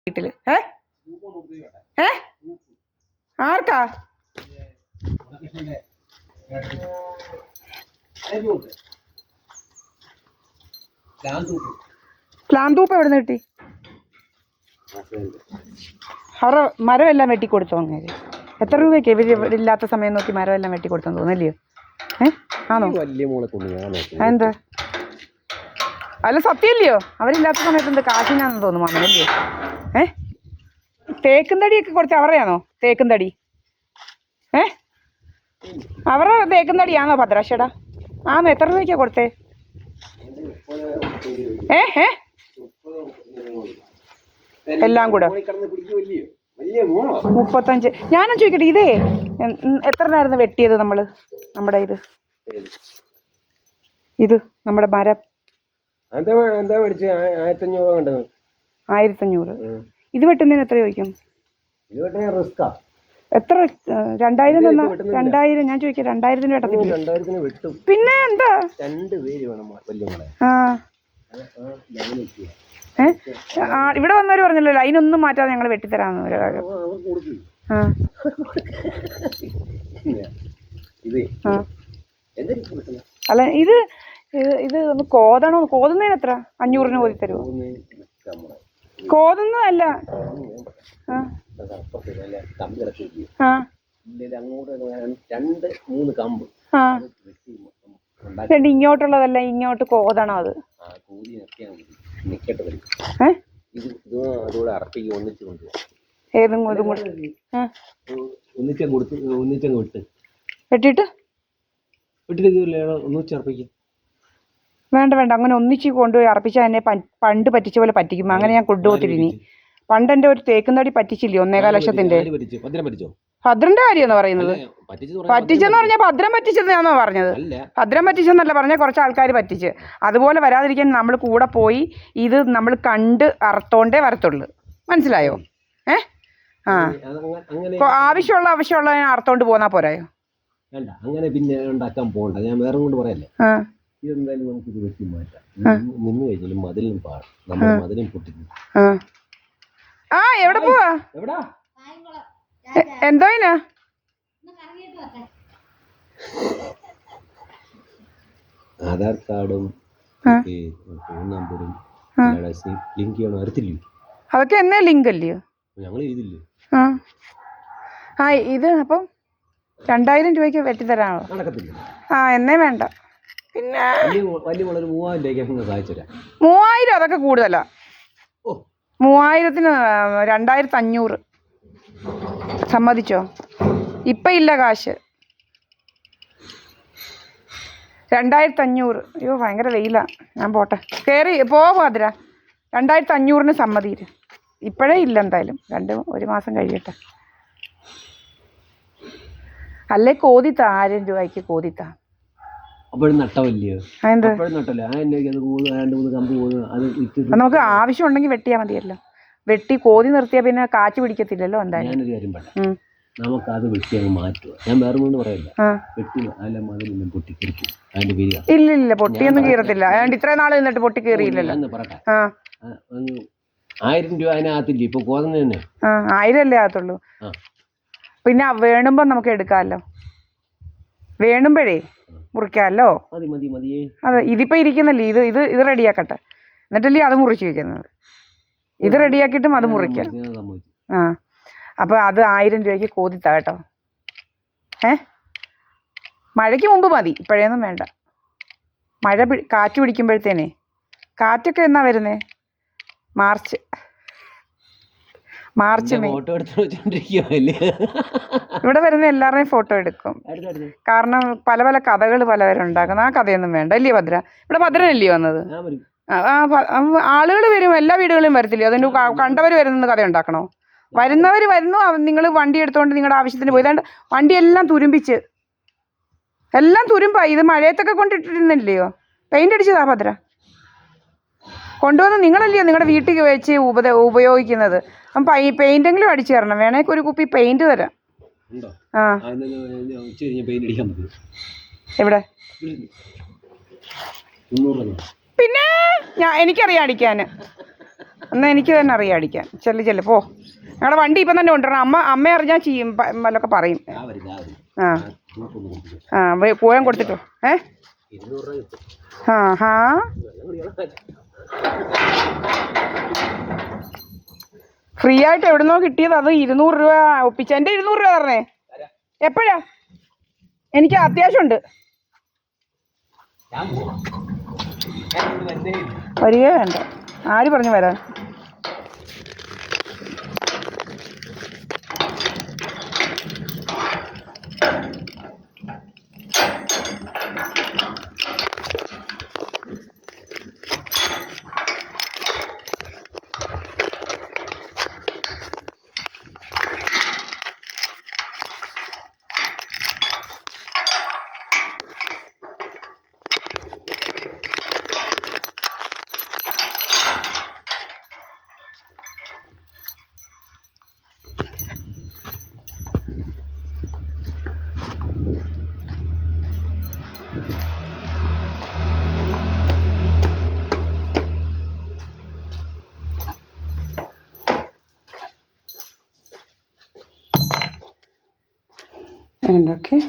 വീട്ടില് ആർക്കാ? പ്ലാൻ തൂപ്പ് എവിടെ നിന്ന് കിട്ടി? അവരുടെ മരമെല്ലാം വെട്ടിക്കൊടുത്തോ അങ്ങേര്? എത്ര രൂപയ്ക്ക് ഇവർ ഇല്ലാത്ത സമയം നോക്കി മരമെല്ലാം വെട്ടിക്കൊടുത്തെന്ന് തോന്നല്ലയോ? ആണോ? എന്താ അല്ല സത്യമല്ലയോ? അവരില്ലാത്ത സമയത്ത് എന്ത് കാശിനാന്ന് തോന്നുന്നു മാമനല്ലയോ? തേക്കും തടിയൊക്കെ കുറച്ച് അവരുടെയാണോ തേക്കും തടി? അവരുടെ തേക്കും തടിയാണോ ഭദ്രാക്ഷേടാ? ആണോ? എത്ര രൂപയ്ക്കാ കൊടുത്തേ? എല്ലാം കൂടെ 35. ഞാനും ചോദിക്കട്ടെ, ഇതേ എത്രനായിരുന്നു വെട്ടിയത് നമ്മള്? നമ്മുടെ ഇത് നമ്മുടെ മരം 1500. ഇത് വെട്ടുന്നതിന് എത്ര ചോദിക്കും? എത്ര? 2000 തന്നാ? 2000 ഞാൻ ചോദിക്കാം. 2000 വെട്ടത്തില്ല. പിന്നെ എന്താ? ഇവിടെ വന്നവര് പറഞ്ഞല്ലോ ലൈനൊന്നും മാറ്റാതെ ഞങ്ങൾ വെട്ടിത്തരാന്ന്. അല്ല ഇത് ഒന്ന് കോതണോ? കോതുന്നതിന് എത്ര? 500 കോതി തരുമോ? കോതുന്നതല്ല. ഇങ്ങോട്ടുള്ളതല്ല, ഇങ്ങോട്ട് കോതണം. അത് ഏതും വെട്ടിട്ട് വേണ്ട അങ്ങനെ ഒന്നിച്ച് കൊണ്ടുപോയി അർപ്പിച്ചാൽ എന്നെ പണ്ട് പറ്റിച്ച പോലെ പറ്റിക്കും. അങ്ങനെ ഞാൻ കൊണ്ടുപോകത്തില്ല ഇനി. പണ്ട് എൻ്റെ ഒരു തേക്കും തടി പറ്റിച്ചില്ലേ 1.25 ലക്ഷത്തിന്റെ? ഭദ്രന്റെ കാര്യമെന്ന് പറയുന്നത്? പറ്റിച്ചെന്ന് പറഞ്ഞാൽ ഭദ്രം പറ്റിച്ചെന്നാണോ പറഞ്ഞത്? ഭദ്രം പറ്റിച്ചെന്നല്ല പറഞ്ഞാൽ കുറച്ച് ആൾക്കാർ പറ്റിച്ച്. അതുപോലെ വരാതിരിക്കാൻ നമ്മൾ കൂടെ പോയി ഇത് നമ്മൾ കണ്ട് അറുത്തോണ്ടേ വരത്തുള്ളൂ. മനസ്സിലായോ? ആവശ്യമുള്ള അറുത്തോണ്ട് പോന്നാ പോരായോ? അങ്ങനെ പിന്നെ ഉണ്ടാക്കാൻ പോകണ്ട. ഞാൻ വേറെ കൊണ്ട് പറയല്ലേ, ഇതെന്തായാലും നമുക്ക് ഇത് വെട്ടി മാറ്റാം. നിന്ന് കഴിഞ്ഞാലും മതിലും പാടും. നമ്മൾ മതിലും പൊട്ടിക്കും. എവിടെ പോവാ? എന്തോ ആധാർ കാർഡും ഫോൺ നമ്പറും ലിങ്ക് ചെയ്യണം. അറിയത്തില്ലേ? അതൊക്കെ എന്നാ ലിങ്ക് അല്ലയോ? ഞങ്ങൾ ചെയ്തില്ലേ? ഇത് അപ്പം 2000 രൂപയ്ക്ക് വെട്ടിത്തരാണോ? നടക്കത്തില്ല. എന്നേ വേണ്ട. പിന്നെ വലിയ 3000 രൂപയ്ക്ക് സഹായിച്ചു തരാം. 3000 അതൊക്കെ കൂടുതലാ. 3000-ന് 2500 സമ്മതിച്ചോ? ഇപ്പം ഇല്ല കാശ്. 2500. അയ്യോ ഭയങ്കര വെയിലാ. ഞാൻ പോട്ടെ. പോവാ അതിര. 2500-ന് സമ്മതിയില്ല. ഇപ്പോഴേ ഇല്ല. എന്തായാലും 1 മാസം കഴിയട്ടെ. അല്ലേ കോതിത്താ. 1000 രൂപയ്ക്ക് കോതിത്താ. അപ്പോഴും നട്ടമല്ലയോ? നമുക്ക് ആവശ്യം ഉണ്ടെങ്കിൽ വെട്ടിയാൽ മതിയല്ലോ. വെട്ടി കോതി നിർത്തിയാൽ പിന്നെ കാറ്റ് പിടിക്കത്തില്ലല്ലോ. എന്തായാലും ഞാനൊരു കാര്യം പറയാം, നമുക്കത് വെട്ടി അങ്ങ് മാറ്റുക. ഞാൻ വേറെ ഒന്നും പറയില്ല. വെട്ടി അല്ല മതിലെല്ലാം പൊട്ടിക്കിറിക്കും. അതിന്റെ പേര് ഇല്ല പൊട്ടിയൊന്നും കീറത്തില്ല. അതുകൊണ്ട് ഇത്രയും നാൾ നിന്നിട്ട് പൊട്ടി കീറിയില്ലല്ലോ. പറട്ടെ, 1000 രൂപ അതിനകത്തില്ല. ഇപ്പൊ കോതുന്ന തന്നെ 1000 അല്ലേ ആകത്തുള്ളൂ. പിന്നെ വേണുമ്പോ നമുക്ക് എടുക്കാമല്ലോ. വേണുമ്പോഴേ മുറിക്കാമല്ലോ. അതെ, ഇതിപ്പോ ഇരിക്കുന്നല്ലേ. ഇത് റെഡിയാക്കട്ടെ, എന്നിട്ടല്ലേ അത് മുറിച്ച് വെക്കുന്നത്. ഇത് റെഡിയാക്കിയിട്ടും അത് മുറിക്കാം. അപ്പൊ അത് 1000 രൂപയ്ക്ക് കോതിത്താ കേട്ടോ. മഴയ്ക്ക് മുമ്പ് മതി, ഇപ്പോഴേന്നും വേണ്ട. കാറ്റ് പിടിക്കുമ്പോഴത്തേനെ. കാറ്റൊക്കെ എന്നാ വരുന്നേ? മാർച്ച് ഇവിടെ വരുന്ന എല്ലാവരുടെയും ഫോട്ടോ എടുക്കും. കാരണം പല പല കഥകൾ പലവരുണ്ടാക്കുന്ന. ആ കഥയൊന്നും വേണ്ട അല്ലേ ഭദ്ര? ഇവിടെ ഭദ്രനല്ലേ വന്നത്? ആളുകൾ വരും, എല്ലാ വീടുകളിലും വരത്തില്ലേ? അതിന് കണ്ടവർ വരുന്ന കഥ ഉണ്ടാക്കണോ? വരുന്നവർ വരുന്നു. നിങ്ങൾ വണ്ടി എടുത്തുകൊണ്ട് നിങ്ങളുടെ ആവശ്യത്തിന് പോയി. ഏതാണ്ട് വണ്ടിയെല്ലാം തുരുമ്പിച്ച്, എല്ലാം തുരുമ്പായി. ഇത് മഴയത്തൊക്കെ കൊണ്ടിട്ടിരുന്നില്ലയോ? പെയിന്റ് അടിച്ചതാ ഭദ്ര. കൊണ്ടുവന്ന് നിങ്ങളല്ലയോ നിങ്ങളുടെ വീട്ടിൽ വെച്ച് ഉപയോഗിക്കുന്നത്. അപ്പം പെയിന്റെങ്കിലും അടിച്ചു തരണം. വേണമെങ്കിൽ ഒരു കുപ്പി പെയിന്റ് തരാം. എവിടെ? പിന്നെ എനിക്കറിയാം അടിക്കാൻ. എന്നാൽ എനിക്ക് തന്നെ അറിയാം അടിക്കാൻ. ചെല്ല് പോ. ഞങ്ങളുടെ വണ്ടി ഇപ്പം തന്നെ കൊണ്ടുവരണം. അമ്മ അറിഞ്ഞാൽ ചെയ്യും, വല്ലതൊക്കെ പറയും. ആ ആ പോയാൻ കൊടുത്തിട്ടോ. ആ ഹാ ഫ്രീ ആയിട്ട് എവിടുന്നോ കിട്ടിയത്. അത് 200 രൂപ ഒപ്പിച്ച. എൻ്റെ 200 രൂപ തരണേ. എപ്പോഴാ? എനിക്ക് അത്യാവശ്യമുണ്ട്. വരികയോ വേണ്ട. ആര് പറഞ്ഞു വരാൻ? And okay.